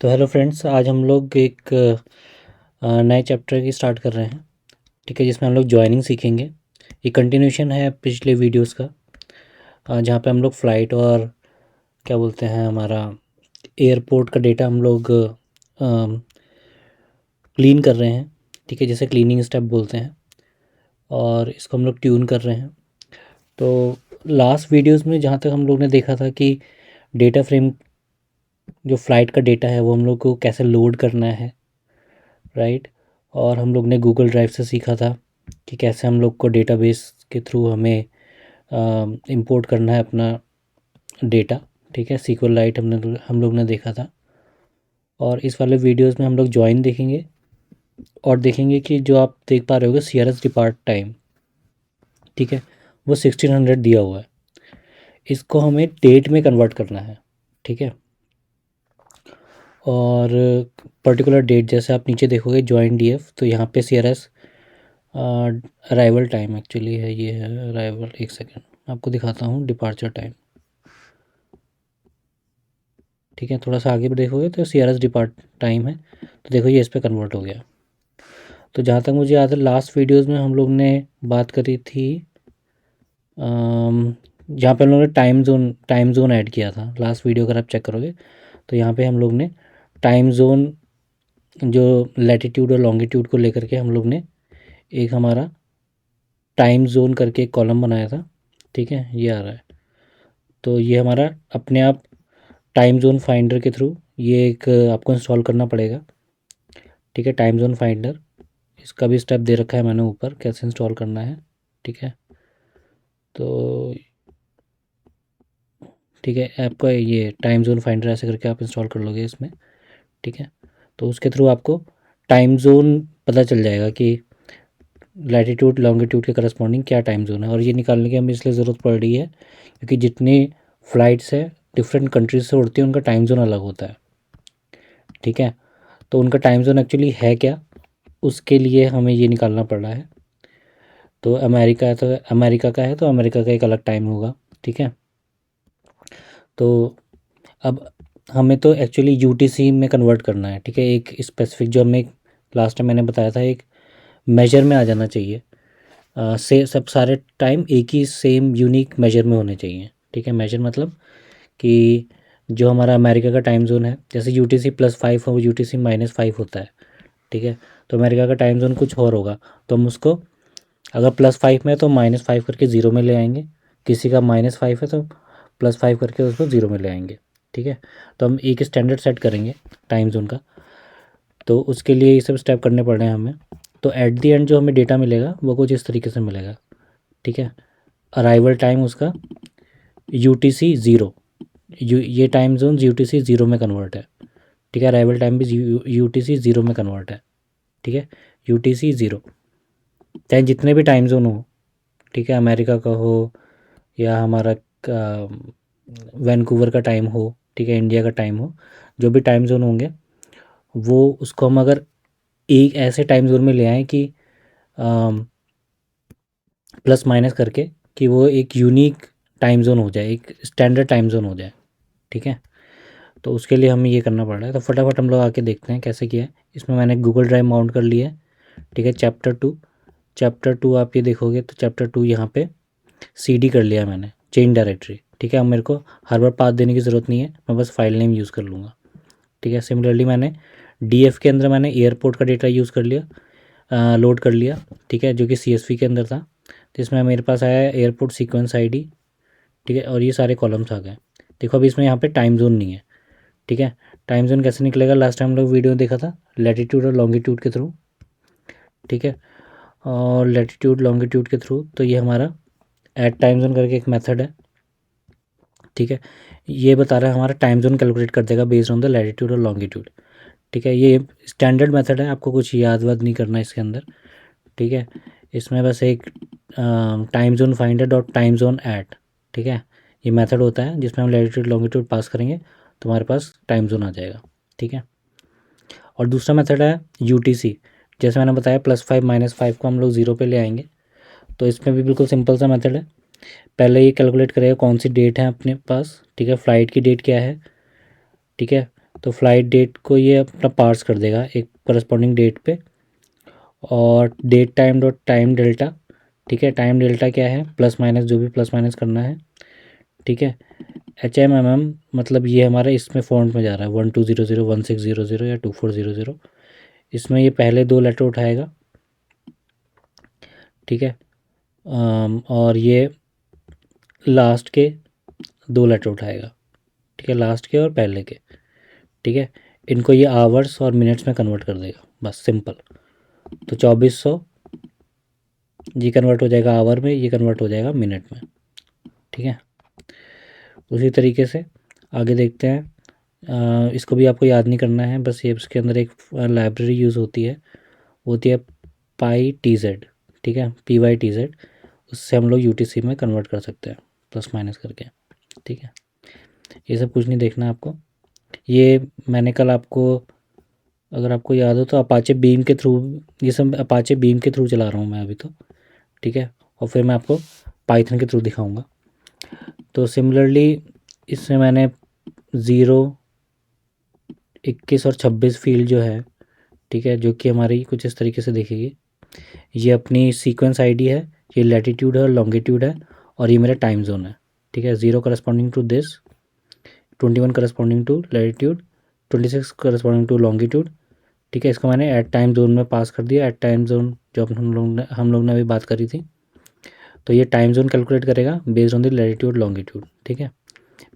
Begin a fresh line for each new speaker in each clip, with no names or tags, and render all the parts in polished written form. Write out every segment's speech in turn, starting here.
तो hello friends, आज हम लोग एक नए चैप्टर की स्टार्ट कर रहे हैं। ठीक है, जिसमें हम लोग जॉइनिंग सीखेंगे। ये कंटिन्यूशन है पिछले वीडियोस का, जहाँ पे हम लोग फ़्लाइट और क्या बोलते हैं हमारा एयरपोर्ट का डेटा हम लोग क्लीन कर रहे हैं। ठीक है, जैसे क्लीनिंग स्टेप बोलते हैं, और इसको हम लोग ट्यून कर रहे हैं। तो लास्ट वीडियोस में जहाँ तक हम लोग ने देखा था कि डेटा फ्रेम, जो फ़्लाइट का डेटा है वो हम लोग को कैसे लोड करना है, राइट। और हम लोग ने गूगल ड्राइव से सीखा था कि कैसे हम लोग को डेटाबेस के थ्रू हमें इंपोर्ट करना है अपना डेटा। ठीक है, सीक्वल लाइट हम लोग ने देखा था। और इस वाले वीडियोस में हम लोग जॉइन देखेंगे और देखेंगे कि जो आप देख पा रहे होगे CRS डिपार्ट टाइम, ठीक है, वो 1600 दिया हुआ है। इसको हमें डेट में कन्वर्ट करना है। ठीक है, और पर्टिकुलर डेट जैसे आप नीचे देखोगे जॉइन DF, तो यहाँ पे CRS अराइवल टाइम एक्चुअली है, ये है अराइवल। एक सेकेंड आपको दिखाता हूँ डिपार्चर टाइम। ठीक है, थोड़ा सा आगे भी देखोगे तो CRS डिपार्ट टाइम है, तो देखो ये इस पर कन्वर्ट हो गया। तो जहाँ तक मुझे याद है लास्ट वीडियोस में हम लोग ने बात करी थी, जहाँ पे हम लोग ने टाइम जोन ऐड किया था। लास्ट वीडियो अगर आप चेक करोगे तो यहाँ पे हम लोग ने टाइम जोन, जो लैटिट्यूड और लॉन्गिट्यूड को लेकर के हम लोग ने एक हमारा टाइम जोन करके एक कॉलम बनाया था। ठीक है, ये आ रहा है। तो ये हमारा अपने आप टाइम जोन फाइंडर के थ्रू ये एक आपको इंस्टॉल करना पड़ेगा। ठीक है, टाइम जोन फाइंडर, इसका भी स्टेप दे रखा है मैंने ऊपर कैसे इंस्टॉल करना है। ठीक है, तो ठीक है, आपका ये टाइम जोन फाइंडर ऐसे करके आप इंस्टॉल कर लोगे इसमें। ठीक है, तो उसके थ्रू आपको टाइम जोन पता चल जाएगा कि लैटिट्यूड लॉन्गिट्यूड के करस्पॉन्डिंग क्या टाइम जोन है। और ये निकालने की हमें इसलिए ज़रूरत पड़ रही है क्योंकि जितनी फ़्लाइट्स है डिफरेंट कंट्रीज से उड़ती हैं, उनका टाइम जोन अलग होता है। ठीक है, तो उनका टाइम जोन एक्चुअली है क्या, उसके लिए हमें ये निकालना पड़ रहा है। तो अमेरिका है, तो अमेरिका का है तो अमेरिका का एक अलग टाइम होगा। ठीक है, तो अब हमें तो एक्चुअली UTC में कन्वर्ट करना है। ठीक है, एक स्पेसिफिक जो हमें लास्ट टाइम मैंने बताया था, एक मेजर में आ जाना चाहिए। से सब सारे टाइम एक ही सेम यूनिक मेजर में होने चाहिए। ठीक है, मेजर मतलब कि जो हमारा अमेरिका का टाइम जोन है, जैसे UTC+5 और UTC-5 होता है। ठीक है, तो अमेरिका का टाइम जोन कुछ और होगा, तो हम उसको अगर +5 में है तो -5 करके ज़ीरो में ले आएंगे। किसी का -5 है तो +5 करके उसको ज़ीरो में ले आएंगे। ठीक है, तो हम एक स्टैंडर्ड सेट करेंगे टाइम जोन का, तो उसके लिए ये सब स्टेप करने पड़ रहे हैं हमें। तो एट दी एंड जो हमें डेटा मिलेगा वो कुछ इस तरीके से मिलेगा। ठीक है, अराइवल टाइम उसका UTC 0, ये टाइम जोन UTC 0 में कन्वर्ट है। ठीक है, अराइवल टाइम भी UTC 0 में कन्वर्ट है। ठीक है, UTC 0 चाहे जितने भी टाइम जोन हो, ठीक है, अमेरिका का हो या हमारा वैंकूवर का टाइम हो, ठीक है, इंडिया का टाइम हो, जो भी टाइम जोन होंगे वो उसको हम अगर एक ऐसे टाइम जोन में ले आएँ कि प्लस माइनस करके, कि वो एक यूनिक टाइम जोन हो जाए, एक स्टैंडर्ड टाइम जोन हो जाए। ठीक है, तो उसके लिए हमें ये करना पड़ रहा है। तो फटाफट हम लोग आके देखते हैं कैसे किया है। इसमें मैंने गूगल ड्राइव माउंट कर लिया है। ठीक है, चैप्टर 2 आप ये देखोगे तो चैप्टर 2 यहाँ पे CD कर लिया मैंने, चेंज डायरेक्टरी। ठीक है, अब मेरे को हर बार पाथ देने की ज़रूरत नहीं है, मैं बस फाइल नेम यूज़ कर लूँगा। ठीक है, सिमिलरली मैंने DF के अंदर मैंने एयरपोर्ट का डेटा यूज़ कर लिया, लोड कर लिया। ठीक है, जो कि CSV के अंदर था, तो इसमें मेरे पास आया एयरपोर्ट सीक्वेंस ID। ठीक है, और ये सारे कॉलम्स आ गए। देखो अभी इसमें यहाँ पे टाइम जोन नहीं है। ठीक है, टाइम जोन कैसे निकलेगा, लास्ट टाइम हम लोग वीडियो देखा था लैटिट्यूड और लॉन्गिट्यूड के थ्रू। ठीक है, और लैटिट्यूड लॉन्गिट्यूड के थ्रू, तो ये हमारा ऐड टाइम जोन करके एक मेथड है। ठीक है, ये बता रहा है हमारा टाइम जोन कैलकुलेट कर देगा बेस्ड ऑन द लैटिट्यूड और लॉन्गिट्यूड। ठीक है, ये स्टैंडर्ड मेथड है, आपको कुछ याद वाद नहीं करना इसके अंदर। ठीक है, इसमें बस एक time zone finder dot time zone add, ठीक है, ये मेथड होता है जिसमें हम लैटिट्यूड लॉन्गिट्यूड पास करेंगे तो हमारे पास टाइम जोन आ जाएगा। ठीक है, और दूसरा मेथड है UTC। जैसे मैंने बताया +5 -5 को हम लोग ज़ीरो पे ले आएंगे, तो इसमें भी बिल्कुल सिंपल सा मेथड है। पहले ये कैलकुलेट करेगा कौन सी डेट है अपने पास। ठीक है, फ़्लाइट की डेट क्या है। ठीक है, तो फ्लाइट डेट को ये अपना पार्स कर देगा एक करस्पॉन्डिंग डेट पे, और date time dot time delta, ठीक है। टाइम डेल्टा क्या है, प्लस माइनस जो भी प्लस माइनस करना है, ठीक है। HMMM मतलब ये हमारा इसमें फॉन्ट में जा रहा है 1200 1600 या 2400, इसमें ये पहले 2 लेटर उठाएगा, ठीक है। और ये लास्ट के 2 लेटर उठाएगा, ठीक है, लास्ट के और पहले के, ठीक है। इनको ये आवर्स और मिनट्स में कन्वर्ट कर देगा, बस सिंपल। तो 2400 ये कन्वर्ट हो जाएगा आवर में, ये कन्वर्ट हो जाएगा मिनट में, ठीक है। उसी तरीके से आगे देखते हैं। इसको भी आपको याद नहीं करना है, बस ये इसके अंदर एक लाइब्रेरी यूज़ होती है, वो होती है PyTZ, ठीक है, PyTZ। उससे हम लोग UTC में कन्वर्ट कर सकते हैं प्लस माइनस करके, ठीक है। ये सब कुछ नहीं देखना आपको। ये मैंने कल आपको, अगर आपको याद हो तो, अपाचे बीम के थ्रू, ये सब अपाचे बीम के थ्रू चला रहा हूँ मैं अभी तो, ठीक है। और फिर मैं आपको पाइथन के थ्रू दिखाऊंगा। तो सिमिलरली इसमें मैंने 0, 21 और 26 फील्ड जो है, ठीक है, जो कि हमारी कुछ इस तरीके से दिखेगी। ये अपनी सीक्वेंस आईडी है, ये लैटिट्यूड है और लॉन्गिट्यूड है, और ये मेरा टाइम जोन है, ठीक है। 0 corresponding to this, 21 corresponding to latitude, 26 corresponding to longitude, ठीक है। इसको मैंने एट टाइम जोन में पास कर दिया। एट टाइम जोन जो हम लोग ने अभी बात करी थी, तो ये टाइम जोन कैलकुलेट करेगा based on the latitude longitude, ठीक है,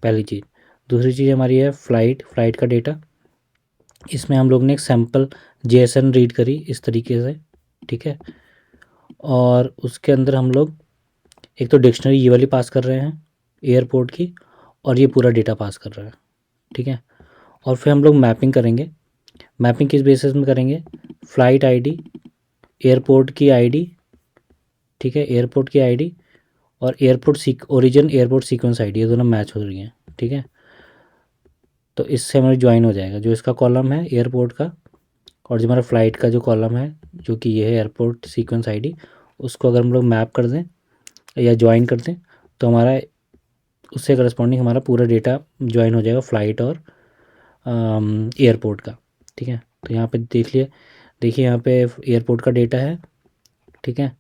पहली चीज़। दूसरी चीज़ हमारी है फ्लाइट का डेटा। इसमें हम लोग ने एक सैम्पल JSON रीड करी इस तरीके से, ठीक है। और उसके अंदर हम लोग एक तो डिक्शनरी ये वाली पास कर रहे हैं एयरपोर्ट की, और ये पूरा डेटा पास कर रहा है, ठीक है। और फिर हम लोग मैपिंग करेंगे। मैपिंग किस बेसिस में करेंगे, फ़्लाइट आईडी, एयरपोर्ट की आईडी, ठीक है, एयरपोर्ट की आईडी और ओरिजिन एयरपोर्ट सीक्वेंस आईडी, ये दोनों मैच हो रही हैं, ठीक है। तो इससे हमारा ज्वाइन हो जाएगा जो इसका कॉलम है एयरपोर्ट का, और जो हमारा फ़्लाइट का जो कॉलम है जो कि ये है एयरपोर्ट सीक्वेंस आईडी, उसको अगर हम लोग मैप कर दें या ज्वाइन कर दें, तो हमारा उससे करस्पॉन्डिंग हमारा पूरा डेटा ज्वाइन हो जाएगा फ़्लाइट और एयरपोर्ट का, ठीक है। तो यहाँ पे देखिए यहाँ पे एयरपोर्ट का डेटा है, ठीक है।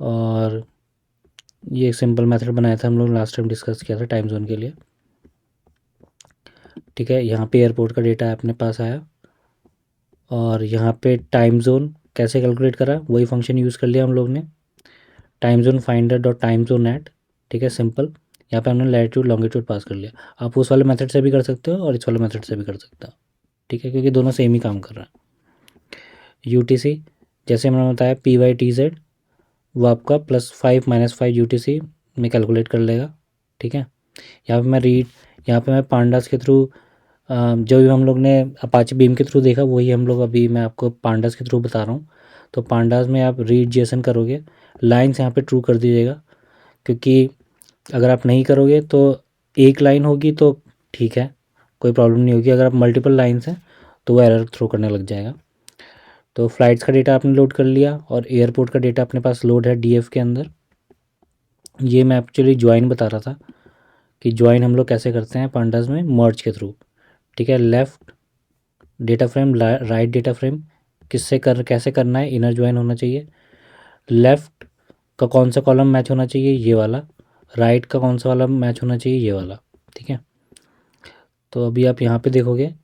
और ये एक सिंपल मेथड बनाया था हम लोग, लास्ट टाइम डिस्कस किया था टाइम जोन के लिए, ठीक है। यहाँ पे एयरपोर्ट का डेटा अपने पास आया, और यहाँ पे टाइम जोन कैसे कैलकुलेट करा, वही फंक्शन यूज़ कर लिया हम लोग ने, time zone finder dot time zone at, ठीक है, सिंपल। यहाँ पे हमने लैटिट्यूड लॉन्गिट्यूड पास कर लिया। आप उस वाले मेथड से भी कर सकते हो और इस वाले मेथड से भी कर सकते हो, ठीक है, क्योंकि दोनों सेम ही काम कर रहा है। UTC जैसे मैंने बताया PyTZ, वो आपका +5 -5 UTC में कैलकुलेट कर लेगा, ठीक है। यहाँ पे मैं पांडास के थ्रू, जो भी हम लोग ने अपाचे बीम के थ्रू देखा वही हम लोग अभी मैं आपको पांडास के थ्रू बता रहा हूँ। तो पांडास में आप रीड JSON करोगे, लाइन्स यहाँ पे ट्रू कर दीजिएगा, क्योंकि अगर आप नहीं करोगे तो एक लाइन होगी तो ठीक है, कोई प्रॉब्लम नहीं होगी। अगर आप मल्टीपल लाइन्स हैं तो वो एरर थ्रो करने लग जाएगा। तो फ़्लाइट्स का डेटा आपने लोड कर लिया, और एयरपोर्ट का डेटा अपने पास लोड है DF के अंदर। ये मैं एक्चुअली ज्वाइन बता रहा था कि ज्वाइन हम लोग कैसे करते हैं पांडास में, मर्ज के थ्रू, ठीक है। Left data frame right data frame कैसे करना है, इनर ज्वाइन होना चाहिए। लेफ़्ट का कौन सा कॉलम मैच होना चाहिए, ये वाला। राइट का कौन सा वाला मैच होना चाहिए, ये वाला, ठीक है। तो अभी आप यहाँ पे देखोगे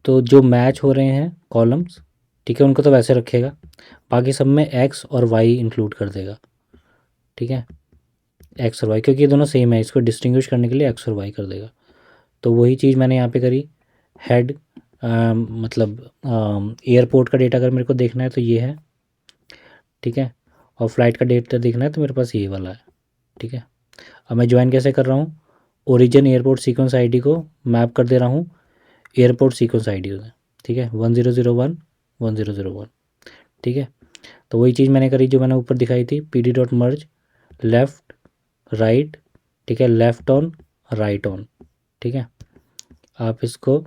तो जो मैच हो रहे हैं कॉलम्स, ठीक है, उनको तो वैसे रखेगा, बाकी सब में X और Y इंक्लूड कर देगा, ठीक है। X और Y क्योंकि ये दोनों सेम है, इसको डिस्टिंग्विश करने के लिए X और Y कर देगा। तो वही चीज़ मैंने यहाँ पे करी। हेड मतलब एयरपोर्ट का डेटा अगर मेरे को देखना है तो ये है, ठीक है। और फ्लाइट का डेटा देखना है तो मेरे पास ये वाला है, ठीक है। अब मैं ज्वाइन कैसे कर रहा हूँ, ओरिजिन एयरपोर्ट सीक्वेंस आईडी को मैप कर दे रहा हूँ एयरपोर्ट सीक्वेंस आईडी से, ठीक है, 1001 1001, ठीक है। तो वही चीज़ मैंने करी जो मैंने ऊपर दिखाई थी, PD.merge लेफ़्ट राइट, ठीक है, लेफ़्ट ऑन राइट ऑन, ठीक है। आप इसको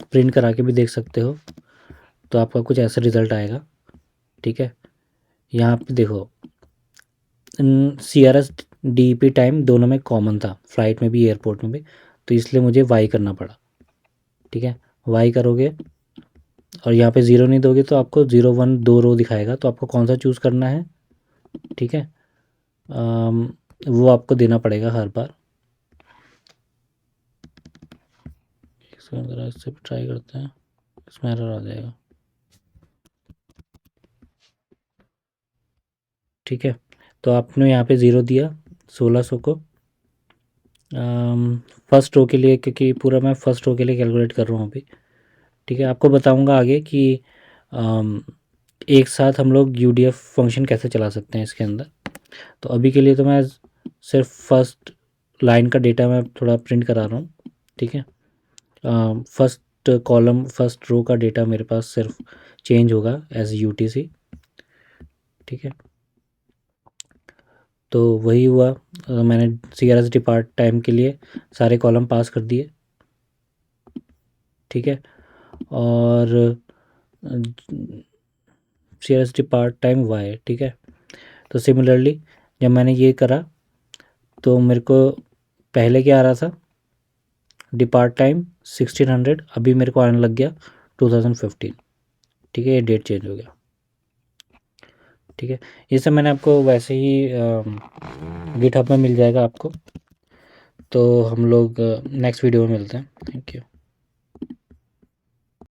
प्रिंट करा के भी देख सकते हो, तो आपका कुछ ऐसा रिज़ल्ट आएगा, ठीक है। यहाँ पे देखो CRS DEP टाइम दोनों में कॉमन था, फ़्लाइट में भी एयरपोर्ट में भी, तो इसलिए मुझे वाई करना पड़ा। ठीक है, वाई करोगे और यहाँ पे 0 नहीं दोगे तो आपको 0 1 2 रो दिखाएगा, तो आपको कौन सा चूज़ करना है। ठीक है, वो आपको देना पड़ेगा हर बार। इससे भी ट्राई करते हैं, इसमें एरर आ जाएगा। ठीक है, तो आपने यहाँ पे 0 दिया 1600 को फर्स्ट रो के लिए, क्योंकि पूरा मैं फर्स्ट रो के लिए कैलकुलेट कर रहा हूँ अभी। ठीक है, आपको बताऊँगा आगे कि एक साथ हम लोग UDF फंक्शन कैसे चला सकते हैं इसके अंदर। तो अभी के लिए तो मैं सिर्फ फर्स्ट लाइन का डेटा मैं थोड़ा प्रिंट करा रहा हूँ। ठीक है, फर्स्ट कॉलम फर्स्ट रो का डेटा मेरे पास सिर्फ चेंज होगा एज UTC। ठीक है, तो वही हुआ। मैंने CRS डिपार्ट टाइम के लिए सारे कॉलम पास कर दिए। ठीक है, और CRS डिपार्ट टाइम वाई। ठीक है, तो सिमिलरली जब मैंने ये करा तो मेरे को पहले क्या आ रहा था, डिपार्ट टाइम 1600, अभी मेरे को आने लग गया 2015। ठीक है, ये डेट चेंज हो गया। ठीक है, ये सब मैंने आपको वैसे ही गिटहब में मिल जाएगा आपको। तो हम लोग नेक्स्ट वीडियो में मिलते हैं। Thank you.